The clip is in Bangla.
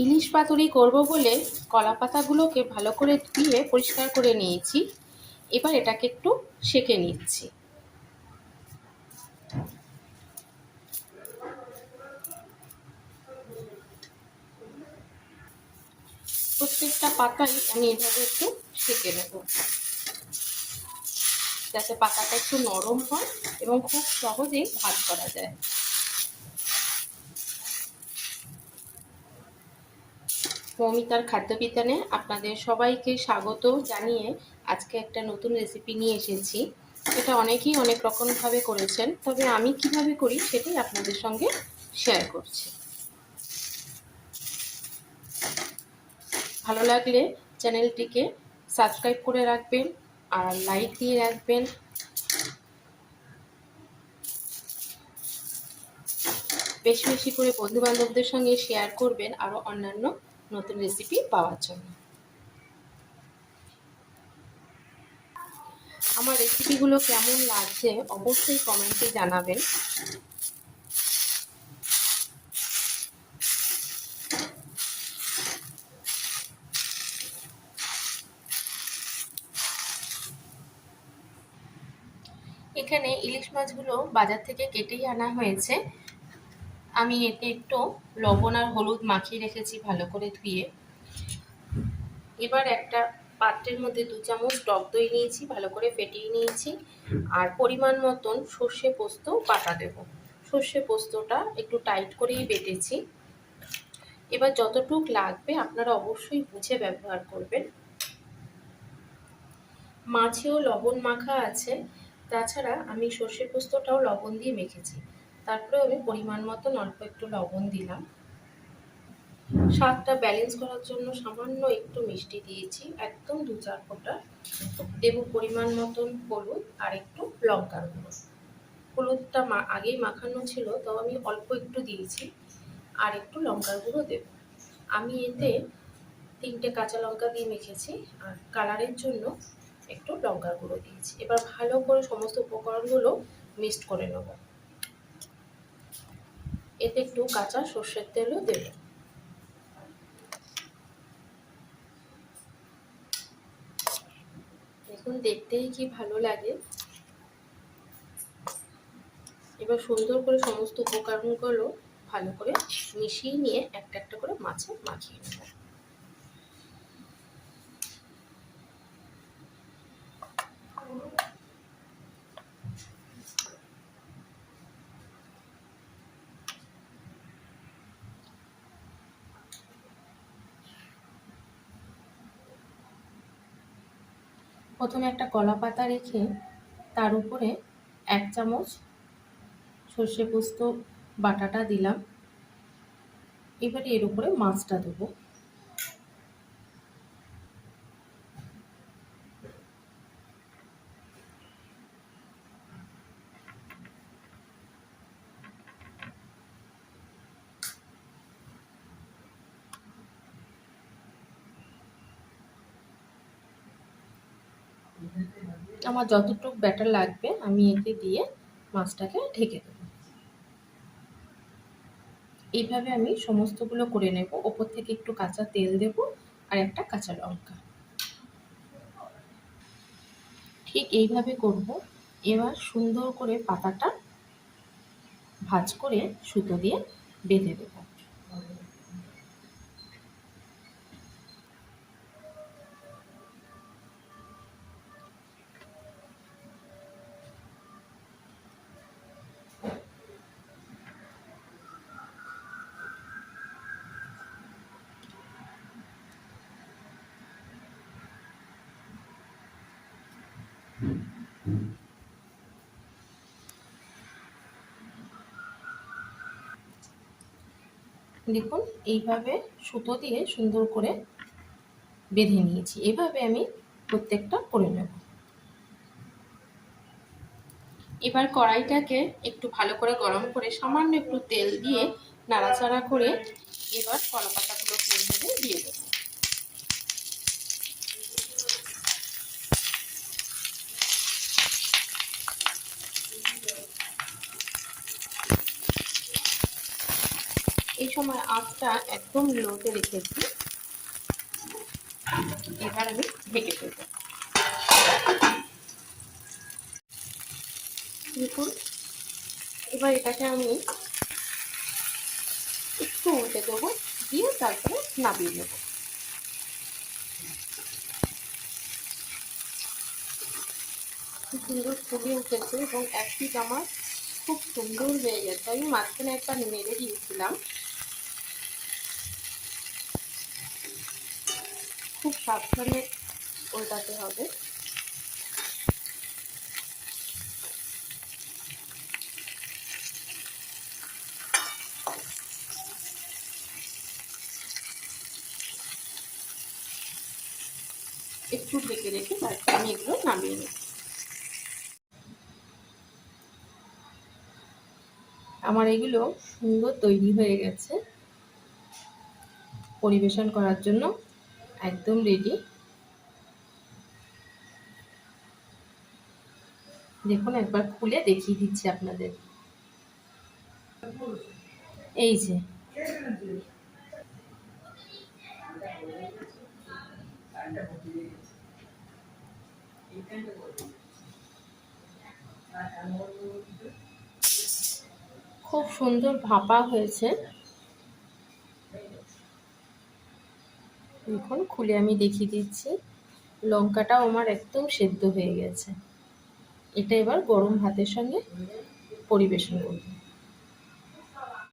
ইলিশ পাতুরি করব বলে কলা পাতাগুলোকে ভালো করে ধুয়ে পরিষ্কার করে নিয়েছি। এবার এটাকে একটু সেঁকে নিচ্ছি। প্রত্যেকটা পাতাই আমি এভাবে একটু সেঁকে নেব, যাতে পাতাটা একটু নরম হয় এবং খুব সহজেই ভাজ করা যায়। মৌমিতার খাদ্যবিতানে আপনাদের সবাইকে স্বাগত জানিয়ে আজকে একটা নতুন রেসিপি নিয়ে এসেছি। এটা অনেকেই অনেক রকমভাবে করেছেন, তবে আমি কিভাবে করি সেটাই আপনাদের সঙ্গে শেয়ার করছি। ভালো লাগলে চ্যানেলটিকে সাবস্ক্রাইব করে রাখবেন আর লাইক দিয়ে রাখবেন। বেশি বেশি করে বন্ধুবান্ধবদের সঙ্গে শেয়ার করবেন আরও অন্যান্য নতুন রেসিপি পাওয়ার জন্য। আমার রেসিপিগুলো কেমন লাগছে অবশ্যই কমেন্টে জানাবেন। এখানে ইলিশ মাছগুলো বাজার থেকে কেটেই আনা হয়েছে। আমি এতে একটু লবণ আর হলুদ মাখিয়ে রেখেছি ভালো করে ধুয়ে। এবার একটা পাত্রের মধ্যে 2 চামচ টক দই নিয়েছি, ভালো করে ফেটিয়ে নিয়েছি, আর পরিমাণ মতন সর্ষে পোস্ত বাটা দেব। সর্ষে পোস্তটা একটু টাইট করেই বেটেছি। এবার যতটুক লাগবে আপনারা অবশ্যই বুঝে ব্যবহার করবেন। মাছেও লবণ মাখা আছে, তাছাড়া আমি সর্ষে পোস্তটাও লবণ দিয়ে মেখেছি। তারপরে আমি পরিমাণ মতন অল্প একটু লবণ দিলাম। স্বাদটা ব্যালেন্স করার জন্য সামান্য একটু মিষ্টি দিয়েছি, একদম 2-4 ফোঁটা। দেব পরিমাণ মতন হলুদ আর একটু লঙ্কার গুঁড়ো। হলুদটা আগেই মাখানো ছিল, তো আমি অল্প একটু দিয়েছি, আর একটু লঙ্কার গুঁড়ো দেব। আমি এতে 3টে কাঁচা লঙ্কা দিয়ে মেখেছি, আর কালারের জন্য একটু লঙ্কার গুঁড়ো দিয়েছি। এবার ভালো করে সমস্ত উপকরণগুলো মিক্সড করে নেব। এতে একটু কাঁচা সর্ষের তেলও দেব। দেখুন দেখতেই কি ভালো লাগে। এবার সুন্দর করে সমস্ত উপকরণগুলো ভালো করে মিশিয়ে নিয়ে একটা একটা করে মাছে মাখিয়ে নেব। প্রথমে একটা কলা পাতা রেখে তার উপরে 1 চামচ সর্ষে পোস্ত বাটাটা দিলাম। এবারে এর উপরে মাছটা দেবো। আমার যতটুকু ব্যাটার লাগবে আমি এতে দিয়ে মাছটাকে ঢেকে দেবো। এইভাবে আমি সমস্তগুলো করে নেব। ওপর থেকে একটু কাঁচা তেল দেব আর একটা কাঁচা লঙ্কা। ঠিক এইভাবে করব। এবার সুন্দর করে পাতাটা ভাঁজ করে সুতো দিয়ে বেঁধে দেব। দেখুন এইভাবে সুতো দিয়ে সুন্দর করে বেঁধে নিয়েছি। এভাবে আমি প্রত্যেকটা করে নেব। এবার কড়াইটাকে একটু ভালো করে গরম করে সামান্য একটু তেল দিয়ে নাড়াচাড়া করে এবার কলা পাতাগুলো ভেজে দিয়ে দেবো। এই সময় আঁচটা একদম লোতে রেখেছি। এবার আমি ঢেকে ফেলবো। দেখুন, এবার এটাকে আমি একটু উল্টে দেবো, দিয়ে তারপরে নামিয়ে নেব। খুব সুন্দর ফুলে উঠেছে এবং এক পিঠ আমার খুব সুন্দর হয়ে গেছে। আমি মাঝখানে একবার নেড়ে দিয়েছিলাম। খুব সাবধানে উল্টাতে হবে। একটু ঢেকে রেখে তারপর আমি এগুলো নামিয়ে নেব। আমার এগুলো সুন্দর তৈরি হয়ে গেছে, পরিবেশন করার জন্য একদম রেডি। দেখুন, একবার খুলে দেখিয়ে দিচ্ছি আপনাদের। এই যে খুব সুন্দর ভাপা হয়েছে। দেখুন, খুলে আমি দেখিয়ে দিচ্ছি। লঙ্কাটাও আমার একদম সেদ্ধ হয়ে গেছে। এটা এবার গরম ভাতের সঙ্গে পরিবেশন করব।